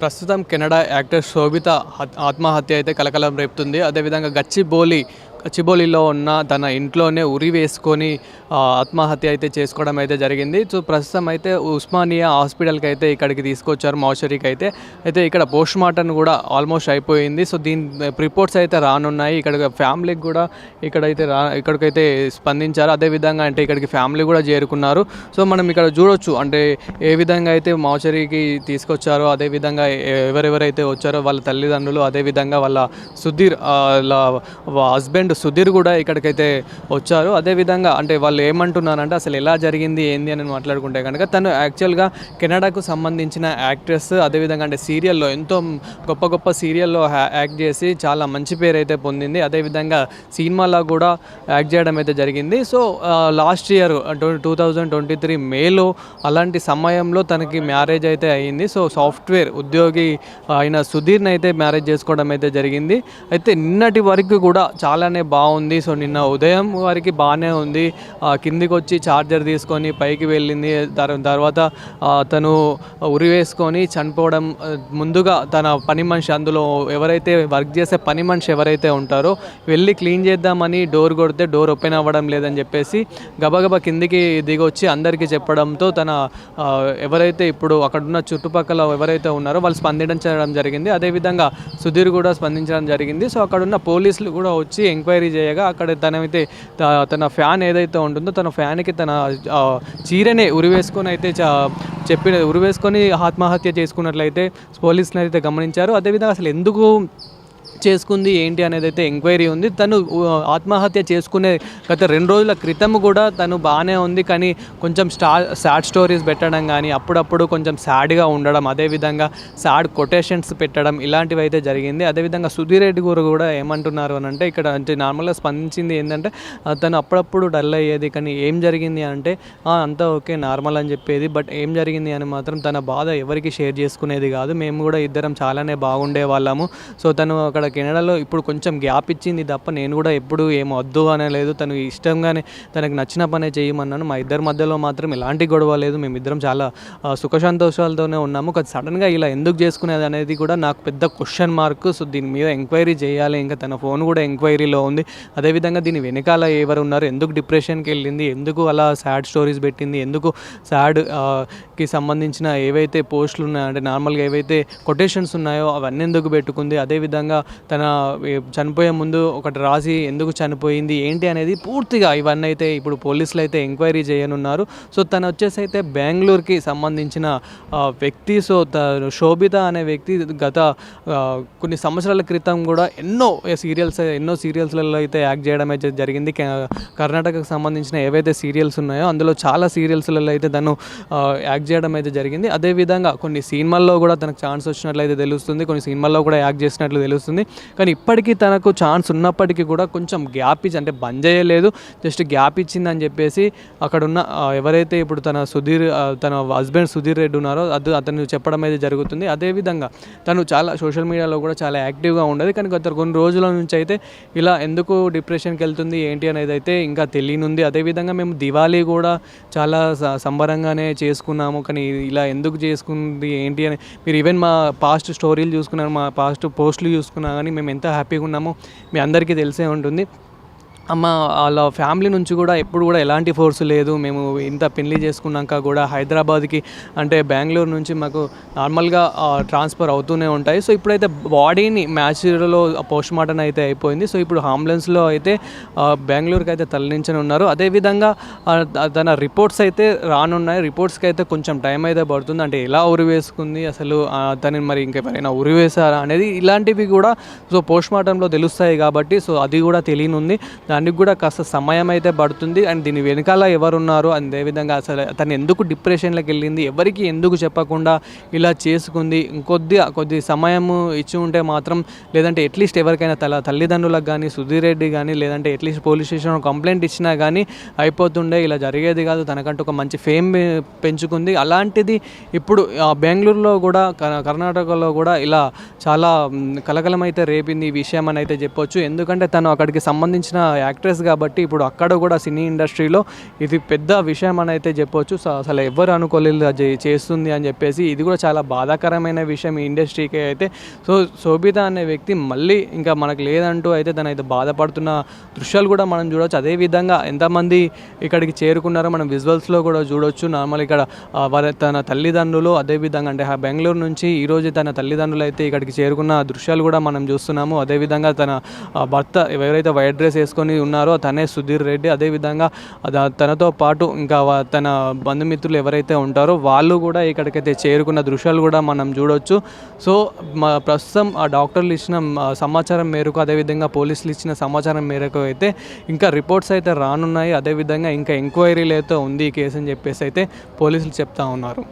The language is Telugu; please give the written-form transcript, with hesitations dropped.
ప్రస్తుతం కెనడా యాక్టర్ శోభిత ఆత్మహత్య అయితే కలకలం రేపుతుంది. అదేవిధంగా గచ్చిబౌలిలో ఉన్న తన ఇంట్లోనే ఉరి వేసుకొని ఆత్మహత్య అయితే చేసుకోవడం అయితే జరిగింది. సో ప్రస్తుతం అయితే ఉస్మానియా హాస్పిటల్కి అయితే ఇక్కడికి తీసుకొచ్చారు, మోర్చరీకి అయితే ఇక్కడ పోస్ట్ మార్టం కూడా ఆల్మోస్ట్ అయిపోయింది. సో దీని రిపోర్ట్స్ అయితే రానున్నాయి. ఇక్కడ ఫ్యామిలీకి కూడా ఇక్కడికైతే స్పందించారు. అదేవిధంగా అంటే ఇక్కడికి ఫ్యామిలీ కూడా చేరుకున్నారు. సో మనం ఇక్కడ చూడొచ్చు అంటే ఏ విధంగా అయితే మోర్చరీకి తీసుకొచ్చారో, అదేవిధంగా ఎవరెవరైతే వచ్చారో వాళ్ళ తల్లిదండ్రులు, అదేవిధంగా వాళ్ళ సుధీర్ హస్బెండ్ సుధీర్ కూడా ఇక్కడికైతే వచ్చారు. అదేవిధంగా అంటే వాళ్ళు ఏమంటున్నారంటే అసలు ఎలా జరిగింది ఏంది అని మాట్లాడుకుంటే కనుక తను యాక్చువల్గా కెనడాకు సంబంధించిన యాక్ట్రెస్. అదేవిధంగా అంటే సీరియల్లో ఎంతో గొప్ప సీరియల్లో యాక్ట్ చేసి చాలా మంచి పేరు అయితే పొందింది. అదేవిధంగా సినిమాలో కూడా యాక్ట్ చేయడం అయితే జరిగింది. సో లాస్ట్ ఇయర్ 2023 మేలో అలాంటి సమయంలో తనకి మ్యారేజ్ అయితే అయ్యింది. సో సాఫ్ట్వేర్ ఉద్యోగి అయిన సుధీర్ని అయితే మ్యారేజ్ చేసుకోవడం అయితే జరిగింది. అయితే నిన్నటి వరకు కూడా చాలానే బాగుంది. సో నిన్న ఉదయం వరకు బాగానే ఉంది. కిందికి వచ్చి ఛార్జర్ తీసుకొని పైకి వెళ్ళింది. తర్వాత తను ఉరి వేసుకొని చనిపోవడం, ముందుగా తన పని మనిషి, అందులో ఎవరైతే వర్క్ చేసే పని మనిషి ఎవరైతే ఉంటారో వెళ్ళి క్లీన్ చేద్దామని డోర్ కొడితే డోర్ ఓపెన్ అవ్వడం లేదని చెప్పేసి గబగబా కిందికి దిగొచ్చి అందరికీ చెప్పడంతో తన ఎవరైతే ఇప్పుడు అక్కడున్న చుట్టుపక్కల ఎవరైతే ఉన్నారో వాళ్ళు స్పందించడం జరిగింది. అదేవిధంగా సుధీర్ కూడా స్పందించడం జరిగింది. సో అక్కడున్న పోలీసులు కూడా వచ్చి ఎంక్వైరీ చేయగా అక్కడ తన ఫ్యాన్ ఏదైతే ఉంటుందో తన ఫ్యాన్కి తన చీరనే ఉరివేసుకొని అయితే ఉరివేసుకొని ఆత్మహత్య చేసుకున్నట్లయితే పోలీసులు అయితే గమనించారు. అదేవిధంగా అసలు ఎందుకు చేసుకుంది ఏంటి అనేది అయితే ఎంక్వైరీ ఉంది. తను ఆత్మహత్య చేసుకునే గత 2 రోజుల క్రితం కూడా తను బాగానే ఉంది, కానీ కొంచెం సాడ్ స్టోరీస్ పెట్టడం కానీ అప్పుడప్పుడు కొంచెం సాడ్గా ఉండడం, అదేవిధంగా సాడ్ కొటేషన్స్ పెట్టడం ఇలాంటివి అయితే జరిగింది. అదేవిధంగా సుధీర్ రెడ్డి గారు కూడా ఏమంటున్నారు అని అంటే ఇక్కడ అంటే నార్మల్గా స్పందించింది ఏంటంటే తను అప్పుడప్పుడు డల్ అయ్యేది, కానీ ఏం జరిగింది అంటే అంతా ఓకే నార్మల్ అని చెప్పేది. బట్ ఏం జరిగింది అని మాత్రం తన బాధ ఎవరికి షేర్ చేసుకునేది కాదు. మేము కూడా ఇద్దరం చాలానే బాగుండే వాళ్ళము. సో తను అక్కడ కెనడాలో ఇప్పుడు కొంచెం గ్యాప్ ఇచ్చింది తప్ప నేను కూడా ఎప్పుడు ఏం వద్దు అనలేదు. తను ఇష్టంగానే తనకు నచ్చిన పనే చేయమన్నాను. మా ఇద్దరి మధ్యలో మాత్రం ఎలాంటి గొడవ లేదు. మేమిద్దరం చాలా సుఖ సంతోషాలతోనే ఉన్నాము. కానీ సడన్గా ఇలా ఎందుకు చేసుకునేది అనేది కూడా నాకు పెద్ద క్వశ్చన్ మార్క్. సో దీని మీద ఎంక్వైరీ చేయాలి. ఇంకా తన ఫోన్ కూడా ఎంక్వైరీలో ఉంది. అదేవిధంగా దీని వెనకాల ఎవరు ఉన్నారు, ఎందుకు డిప్రెషన్కి వెళ్ళింది, ఎందుకు అలా సాడ్ స్టోరీస్ పెట్టింది, ఎందుకు సాడ్కి సంబంధించిన ఏవైతే పోస్టులు ఉన్నాయో అంటే నార్మల్గా ఏవైతే కొటేషన్స్ ఉన్నాయో అవన్నీ ఎందుకు పెట్టుకుంది, అదేవిధంగా తన చనిపోయే ముందు ఒకటి రాసి ఎందుకు చనిపోయింది ఏంటి అనేది పూర్తిగా ఇవన్నీ అయితే ఇప్పుడు పోలీసులు అయితే ఎంక్వైరీ చేయనున్నారు. సో తను వచ్చేసి అయితే బెంగళూరుకి సంబంధించిన వ్యక్తి. సో శోభిత అనే వ్యక్తి గత కొన్ని సంవత్సరాల క్రితం కూడా ఎన్నో సీరియల్స్లలో అయితే యాక్ట్ చేయడం అయితే జరిగింది. కర్ణాటకకు సంబంధించిన ఏవైతే సీరియల్స్ ఉన్నాయో అందులో చాలా సీరియల్స్లలో అయితే తను యాక్ట్ చేయడం అయితే జరిగింది. అదేవిధంగా కొన్ని సినిమాల్లో కూడా తనకు ఛాన్స్ వచ్చినట్లయితే తెలుస్తుంది, కొన్ని సినిమాల్లో కూడా యాక్ట్ చేసినట్లు తెలుస్తుంది. కానీ ఇప్పటికీ తనకు ఛాన్స్ ఉన్నప్పటికీ కూడా కొంచెం గ్యాప్ ఇచ్చి అంటే బంద్ చేయలేదు, జస్ట్ గ్యాప్ ఇచ్చిందని చెప్పేసి అక్కడున్న ఎవరైతే ఇప్పుడు తన హస్బెండ్ సుధీర్ రెడ్డి ఉన్నారో అతను చెప్పడం అయితే జరుగుతుంది. అదేవిధంగా తను చాలా సోషల్ మీడియాలో కూడా చాలా యాక్టివ్గా ఉండదు. కానీ గత కొన్ని రోజుల నుంచి అయితే ఇలా ఎందుకు డిప్రెషన్కి వెళ్తుంది ఏంటి అనేది అయితే ఇంకా తెలియనుంది. అదేవిధంగా మేము దివాళీ కూడా చాలా సంబరంగానే చేసుకున్నాము, కానీ ఇలా ఎందుకు చేసుకుంది ఏంటి అని మీరు ఈవెన్ మా పాస్ట్ స్టోరీలు చూసుకున్నారు, మా పాస్ట్ పోస్టులు చూసుకున్నా కానీ మేము ఎంత హ్యాపీగా ఉన్నామో మీ అందరికీ తెలిసే ఉంటుంది. వాళ్ళ ఫ్యామిలీ నుంచి కూడా ఎప్పుడు కూడా ఎలాంటి ఫోర్స్ లేదు. మేము ఇంత పెళ్లి చేసుకున్నాక కూడా హైదరాబాద్కి అంటే బెంగళూరు నుంచి మాకు నార్మల్గా ట్రాన్స్ఫర్ అవుతూనే ఉంటాయి. సో ఇప్పుడైతే బాడీని మ్యాచ్లో పోస్ట్ మార్టం అయితే అయిపోయింది. సో ఇప్పుడు అంబులెన్స్లో అయితే బెంగళూరుకి అయితే తరలించని ఉన్నారు. అదేవిధంగా తన రిపోర్ట్స్ అయితే రానున్నాయి. రిపోర్ట్స్కి అయితే కొంచెం టైం అయితే పడుతుంది. అంటే ఎలా ఉరి వేసుకుంది, అసలు తనని మరి ఇంకెవరైనా ఉరి వేశారా అనేది ఇలాంటివి కూడా సో పోస్ట్ మార్టంలో తెలుస్తాయి కాబట్టి సో అది కూడా తెలియనుంది. దానికి కూడా కాస్త సమయం అయితే పడుతుంది. అండ్ దీని వెనకాల ఎవరున్నారు, అదేవిధంగా అసలు తను ఎందుకు డిప్రెషన్లోకి వెళ్ళింది, ఎవరికి ఎందుకు చెప్పకుండా ఇలా చేసుకుంది, కొద్ది సమయం ఇచ్చి ఉంటే మాత్రం, లేదంటే అట్లీస్ట్ ఎవరికైనా తల్లిదండ్రులకు కానీ సుధీర్ రెడ్డి కానీ లేదంటే అట్లీస్ట్ పోలీస్ స్టేషన్లో కంప్లైంట్ ఇచ్చినా కానీ అయిపోతుండే. ఇలా జరిగేది కాదు. తనకంటూ ఒక మంచి ఫేమ్ పెంచుకుంది. అలాంటిది ఇప్పుడు బెంగళూరులో కూడా కర్ణాటకలో కూడా ఇలా చాలా కలకలం అయితే రేపింది ఈ విషయం అని అయితే చెప్పొచ్చు. ఎందుకంటే తను అక్కడికి సంబంధించిన యాక్ట్రెస్ కాబట్టి ఇప్పుడు అక్కడ కూడా సినీ ఇండస్ట్రీలో ఇది పెద్ద విషయం అని అయితే చెప్పొచ్చు. సో అసలు ఎవరు అనుకోలేదు అది చేస్తుంది అని చెప్పేసి. ఇది కూడా చాలా బాధాకరమైన విషయం ఈ ఇండస్ట్రీకి అయితే. సో శోభిత అనే వ్యక్తి మళ్ళీ ఇంకా మనకు లేదంటూ అయితే తనైతే బాధపడుతున్న దృశ్యాలు కూడా మనం చూడవచ్చు. అదేవిధంగా ఎంతమంది ఇక్కడికి చేరుకున్నారో మనం విజువల్స్లో కూడా చూడొచ్చు. నార్మల్ ఇక్కడ తన తల్లిదండ్రులు అదేవిధంగా అంటే బెంగళూరు నుంచి ఈరోజు తన తల్లిదండ్రులు అయితే ఇక్కడికి చేరుకున్న దృశ్యాలు కూడా మనం చూస్తున్నాము. అదేవిధంగా తన భర్త ఎవరైతే వైట్ డ్రెస్ వేసుకొని ఉన్నారో తనే సుధీర్ రెడ్డి. అదేవిధంగా తనతో పాటు ఇంకా తన బంధుమిత్రులు ఎవరైతే ఉంటారో వాళ్ళు కూడా ఇక్కడికైతే చేరుకున్న దృశ్యాలు కూడా మనం చూడొచ్చు. సో ప్రస్తుతం ఆ డాక్టర్లు ఇచ్చిన సమాచారం మేరకు అదేవిధంగా పోలీసులు ఇచ్చిన సమాచారం మేరకు అయితే ఇంకా రిపోర్ట్స్ అయితే రానున్నాయి. అదేవిధంగా ఇంకా ఎంక్వైరీలు అయితే ఉంది ఈ కేసు అని చెప్పేసి అయితే పోలీసులు చెప్తా ఉన్నారు.